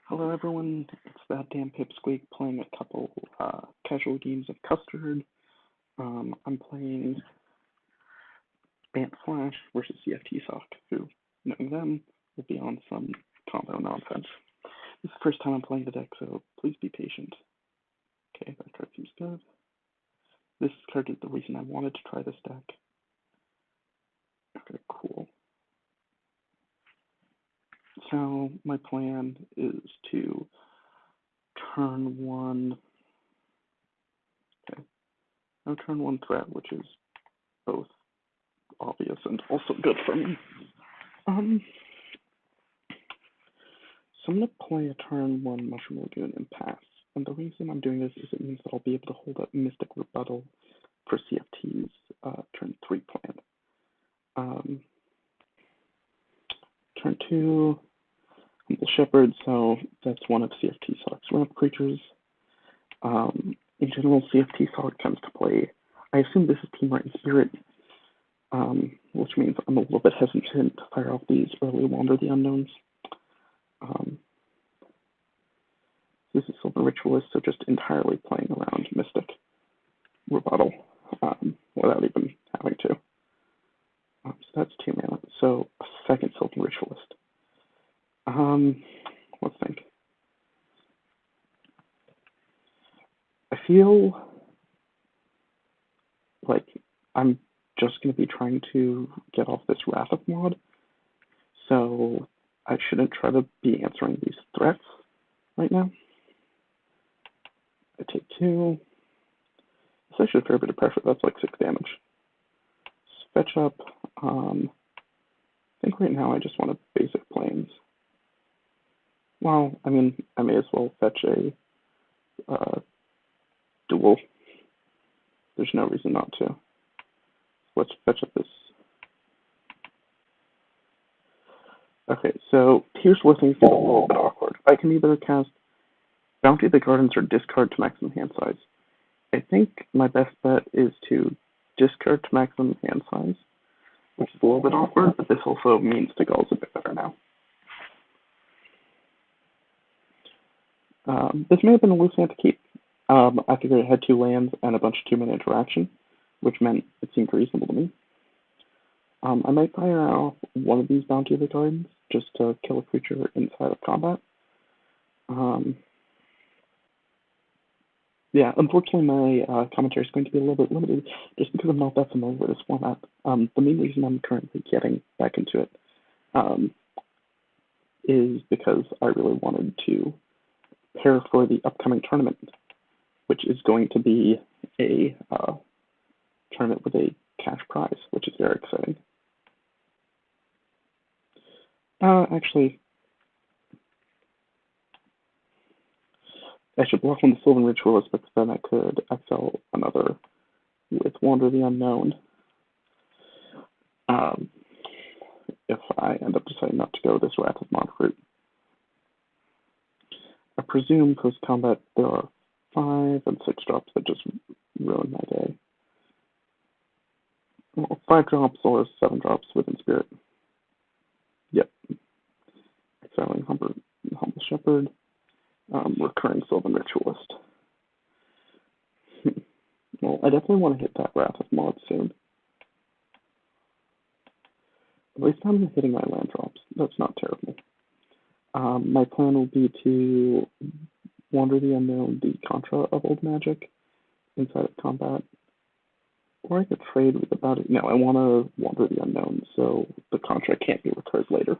Hello everyone, it's that damn Pipsqueak playing a couple casual games of Custard. I'm playing Bant Slash versus Cftsoc, who, knowing them, will be on some combo nonsense. This is the first time I'm playing the deck, so please be patient. Okay, that card seems good. This card is the reason I wanted to try this deck. Okay, cool. So my plan is to turn one. Okay, no turn one threat, which is both obvious and also good for me. So I'm going to play a turn one Mushroom Lagoon and pass. And the reason I'm doing this is it means that I'll be able to hold up Mystic Rebuttal for CFT's turn three plan. Turn two, Humble Shepherd, so that's one of Cftsoc's ramp creatures. In general, Cftsoc tends to play, I assume this is Temur Enspirit, which means I'm a little bit hesitant to fire off these early Wander the Unknowns. This is Sylvan Ritualist, so just entirely playing around Mystic Rebuttal without even having to. So that's 2 mana. So a second Sylvan Ritualist. Let's think. I feel like I'm just going to be trying to get off this Wrath of mod, so I shouldn't try to be answering these threats right now. I take 2. It's actually a fair bit of pressure. That's like 6 damage. Fetch up. I think right now I just want a basic plains. Well, I mean, I may as well fetch a dual. There's no reason not to. Let's fetch up this. Okay, so here's where things get a little bit awkward. I can either cast Bounty of the Gardens or discard to maximum hand size. I think my best bet is to discard to maximum hand size, which is a little bit awkward, but this also means the Gull's a bit better now. This may have been a loose hand to keep. I figured it had 2 lands and a bunch of 2-mana interaction, which meant it seemed reasonable to me. I might fire out one of these Bounty of the Gardens just to kill a creature inside of combat. Yeah, unfortunately my commentary is going to be a little bit limited just because I'm not that familiar with this format. The main reason I'm currently getting back into it is because I really wanted to prepare for the upcoming tournament, which is going to be a tournament with a cash prize, which is very exciting. Actually, I should block on the Sylvan Ritualist because then I could exile another with Wander the Unknown. If I end up deciding not to go this Wrath of Mod route. I presume post-combat there are 5 and 6 drops that just ruin my day. Well, 5 drops or 7 drops with Enspirit. Yep. Exiling Humble Shepherd. Recurring Sylvan Ritualist. Well, I definitely want to hit that Wrath of Mod soon. At least I'm hitting my land drops. That's not terrible. My plan will be to Wander the Unknown, the Contra of Old Magic, inside of combat. Or I could trade with about it. No, I want to Wander the Unknown, so the Contra can't be recurred later.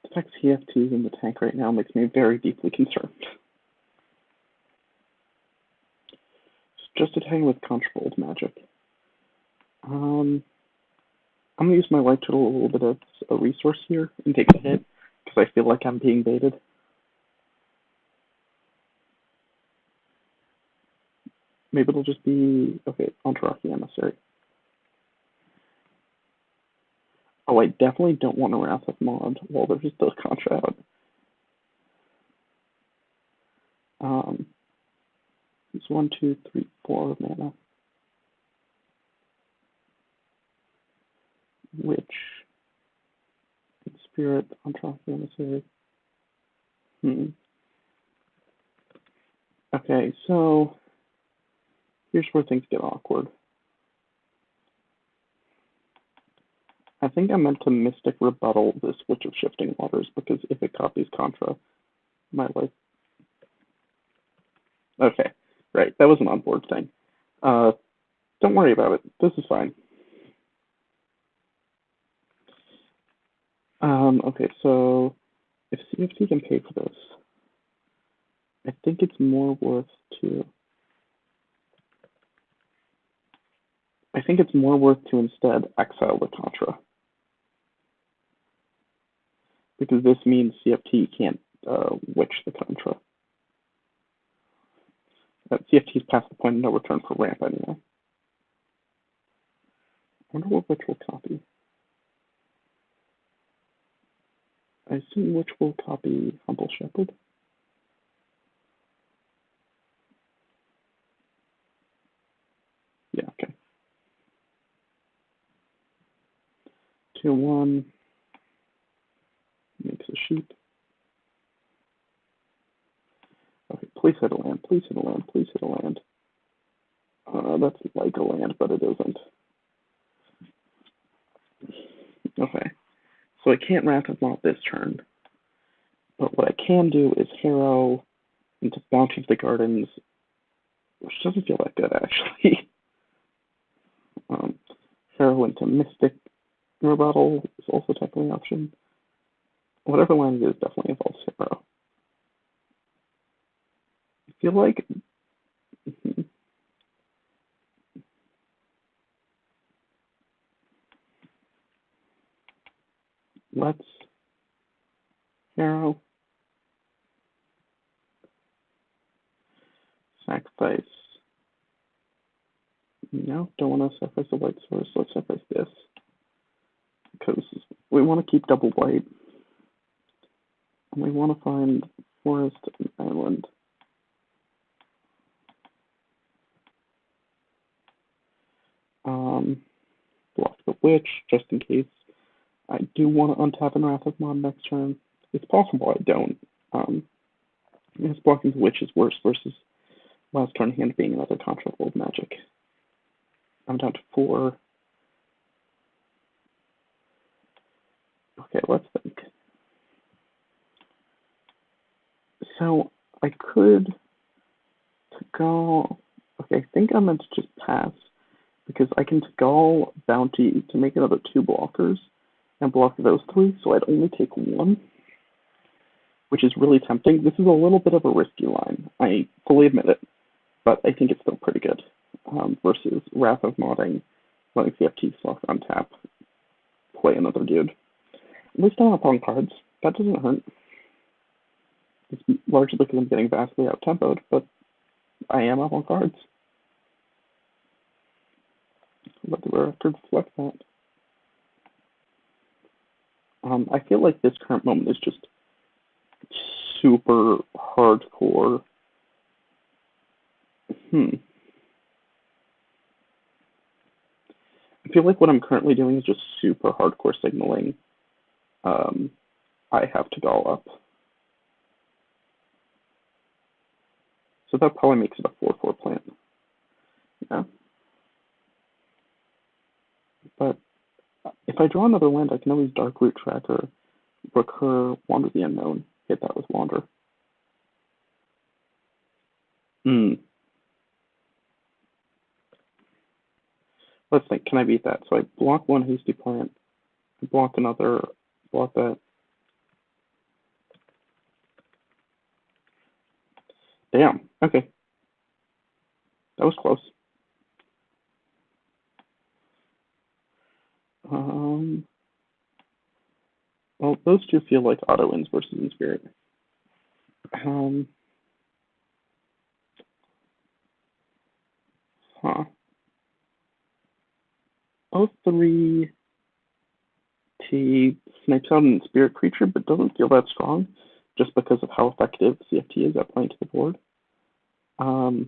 The fact CFT is in the tank right now makes me very deeply concerned. Just attacking with Contra of Old Magic. I'm going to use my right turtle a little bit as a resource here and take a hit, because I feel like I'm being baited. Maybe it'll just be, okay, Entouraki Emissary. Oh, I definitely don't want a Wrath of Mod while there's still Contra out. It's 1, 2, 3, 4 mana. Which, Spirit, Entouraki Emissary. Okay, so here's where things get awkward. I think I meant to Mystic Rebuttal this Witch of Shifting Waters, because if it copies Contra, my life... Okay, right, that was an onboard thing. Don't worry about it, this is fine. Okay, so if CFT can pay for this, I think it's more worth to... I think it's more worth to instead exile the Contra. Because this means CFT can't witch the Contra. CFT's past the point of no return for ramp anyway. I wonder what witch will copy. I assume witch will copy Humble Shepherd. Yeah, okay. 2-1. Makes a sheep. Okay, please hit a land, please hit a land, please hit a land. That's like a land, but it isn't. Okay, so I can't Wrath of Mott this turn. But what I can do is Harrow into Bounty of the Gardens, which doesn't feel that good, actually. Harrow into Mystic Rebuttal is also technically an option. Whatever land it is definitely involves Harrow. I feel like... Let's Harrow. Sacrifice. No, don't want to sacrifice the white source. Let's sacrifice this. Because we want to keep double white. And we want to find forest and island. Block the witch, just in case. I do want to untap and Wrath of Mott next turn. It's possible I don't. Because blocking the witch is worse versus last turn hand being another contract old magic. I'm down to 4. Okay, let's think. So I could go. Okay, I think I'm meant to just pass because I can Tagal Bounty to make another 2 blockers and block those 3, so I'd only take 1, which is really tempting. This is a little bit of a risky line. I fully admit it, but I think it's still pretty good versus Wrath of Modding, letting Cftsoc untap, play another dude. At least I'm up on cards. That doesn't hurt. It's largely because I'm getting vastly out-tempoed, but I am up on cards. Let the record reflect that. I feel like this current moment is just super hardcore. I feel like what I'm currently doing is just super hardcore signaling. I have to go up. So that probably makes it a 4-4 plant. Yeah. But if I draw another land, I can always Dark Root Tracker, recur, Wander the Unknown, hit that with Wander. Let's think, can I beat that? So I block 1 Hasty Plant, block another, block that. Damn, okay. That was close. Well, those two feel like auto wins versus Enspirit. O3 T snipes out an Enspirit creature, but doesn't feel that strong, just because of how effective CFT is at playing to the board. I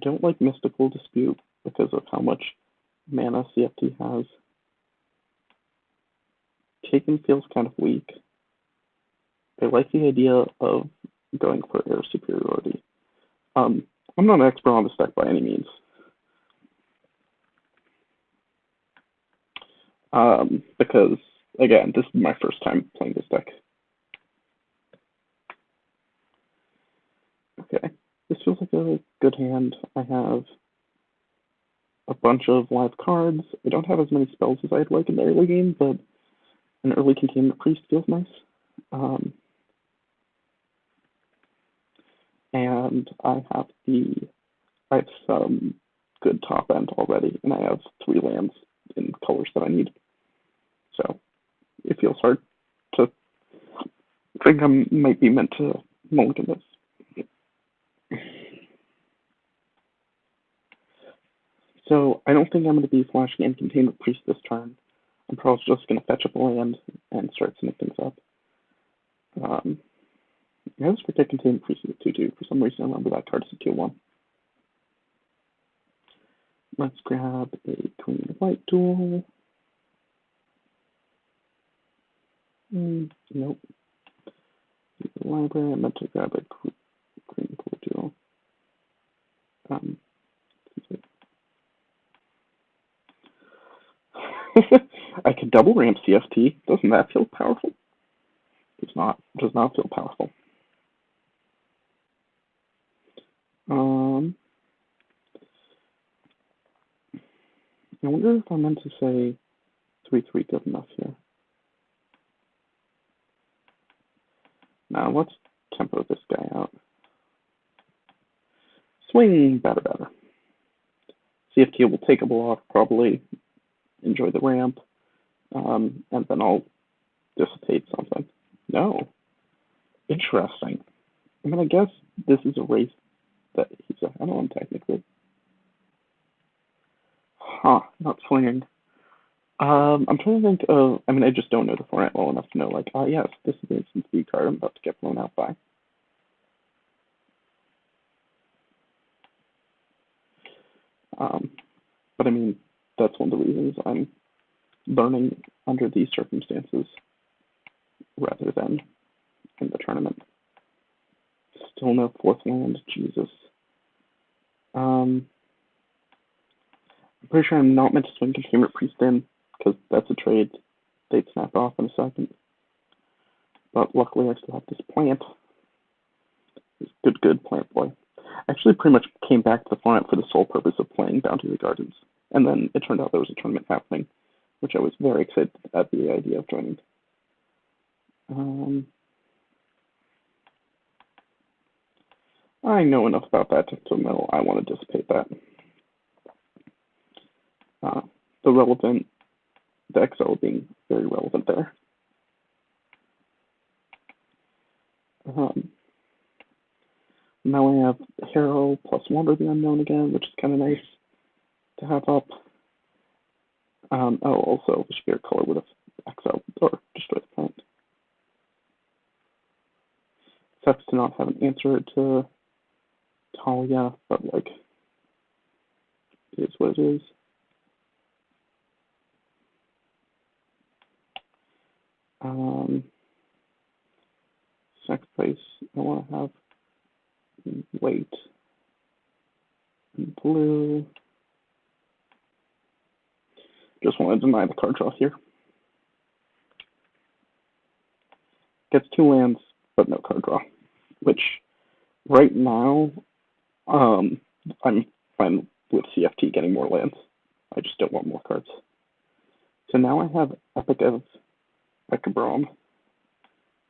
don't like Mystical Dispute because of how much mana CFT has. Taken feels kind of weak. I like the idea of going for air superiority. Um, I'm not an expert on this deck by any means. Because, again, this is my first time playing this deck. Okay, this feels like a good hand. I have a bunch of live cards. I don't have as many spells as I'd like in the early game, but an early Containment Priest feels nice. And I have some good top end already, and I have 3 lands in colors that I need. So it feels hard to think I might be meant to mulligan this. So I don't think I'm going to be flashing in Containment Priest this turn. I'm probably just going to fetch up a land and start sending things up. I always forget Containment Priest is a 2/2. For some reason, I remember that card is a 2/1. Let's grab a green and white duel. Nope. The library. I meant to grab a green blue duel. I could double ramp CFT. Doesn't that feel powerful? Does not feel powerful. I wonder if I meant to say 3/3 good enough here. Now let's tempo this guy out. Swing, batter. CFT will take a block, probably enjoy the ramp, and then I'll dissipate something. No. Interesting. I mean, I guess this is a race that he's ahead on, technically. Huh, not swinging. I'm trying to think of, I mean, I just don't know the format well enough to know, like, yes, this is the instant speed card I'm about to get blown out by. But I mean, that's one of the reasons I'm learning under these circumstances rather than in the tournament. Still no 4th land, Jesus. I'm pretty sure I'm not meant to swing Containment Priest in, because that's a trade they'd snap off in a second. But luckily I still have this plant. This good plant boy. I actually pretty much came back to the format for the sole purpose of playing Bounty of the Gardens. And then it turned out there was a tournament happening, which I was very excited at the idea of joining. I know enough about that to know I want to dissipate that. The exile being very relevant there. Now I have Harrow plus Wander the Unknown again, which is kind of nice to have up. Also, the Spirit Color would have exiled or destroyed the plant. Sucks to not have an answer to Talia, but like, it is what it is. Sacrifice, I want to have white and blue. Just want to deny the card draw here. Gets 2 lands, but no card draw. Which, right now, I'm fine with CFT getting more lands. I just don't want more cards. So now I have Epic of Ekabrom,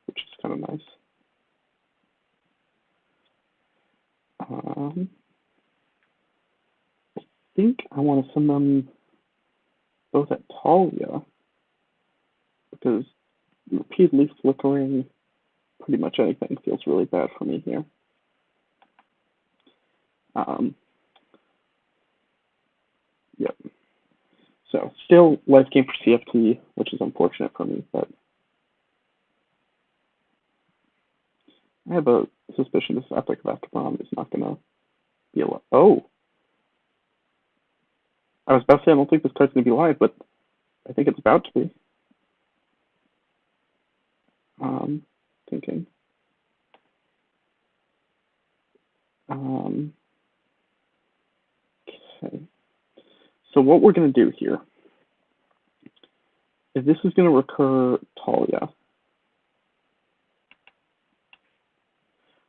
which is kind of nice. I think I want to send them both at Talia, because repeatedly flickering pretty much anything feels really bad for me here. Yep. So still life game for CFT, which is unfortunate for me, but I have a suspicion this Epic of Ekabrom is not going to be alive. Oh! I was about to say I don't think this card's going to be live, but I think it's about to be. thinking. Okay. So what we're going to do here is this is going to recur Talia.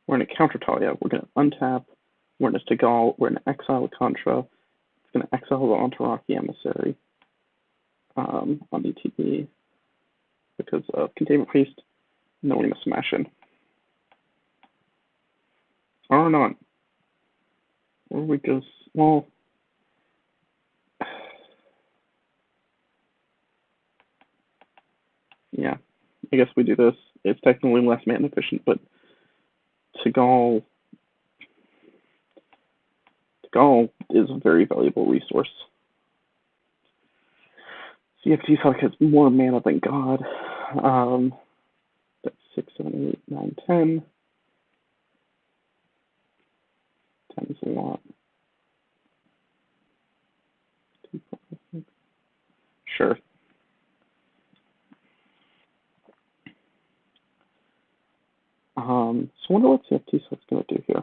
We're going to counter Talia. We're going to untap. We're going to Tagal. We're going to exile a Contra. It's going to exile the Enteraki Emissary on DTB because of Containment Priest. And then we're going to smash in. Or not. Or we just, well, yeah, I guess we do this. It's technically less mana efficient, but Tagal is a very valuable resource. Cftsoc has more mana than God. That's 6, 7, 8, 9, 10. 10 is a lot. Sure. So I wonder what Cftsoc going to do here.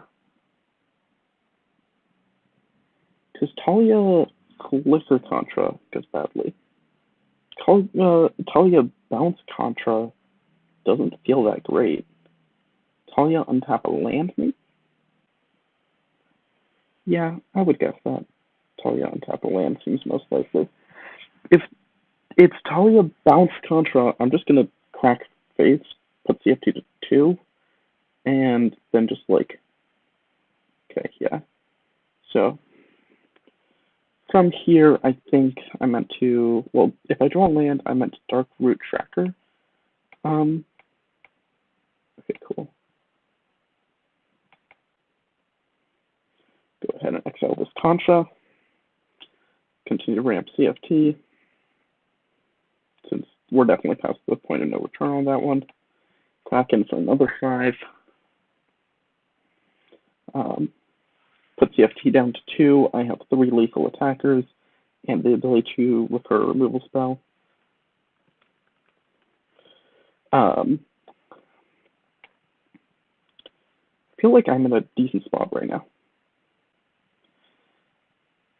Because Talia Clicker Contra goes badly. Talia Bounce Contra doesn't feel that great. Talia untap a land, maybe? Yeah, I would guess that. Talia untap a land seems most likely. If it's Talia Bounce Contra, I'm just going to crack face, put CFT to 2, and then just like, okay, yeah. So from here, I think I meant to, well, if I draw land, I meant Dark Root Tracker. Okay, cool. Go ahead and exile this Contra. Continue to ramp CFT. Since we're definitely past the point of no return on that one. Crack in for another 5. Put CFT down to 2. I have 3 lethal attackers and the ability to recur a removal spell. I feel like I'm in a decent spot right now.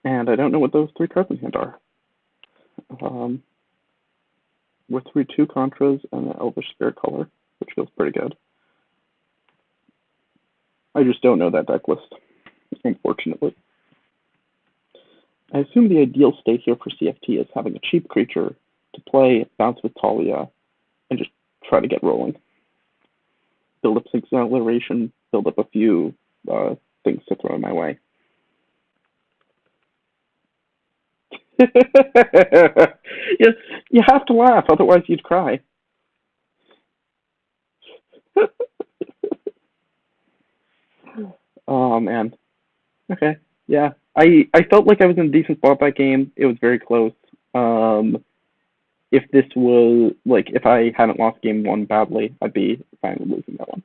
And I don't know what those 3 cards in hand are. We're through 2 Contras and an Elvish Spirit Color, which feels pretty good. I just don't know that deck list, unfortunately. I assume the ideal state here for CFT is having a cheap creature to play, bounce with Talia, and just try to get rolling. Build up some acceleration, build up a few things to throw my way. You have to laugh, otherwise you'd cry. Oh, man. Okay, yeah. I felt like I was in a decent spot that game. It was very close. If this was, like, if I hadn't lost game 1 badly, I'd be fine with losing that one.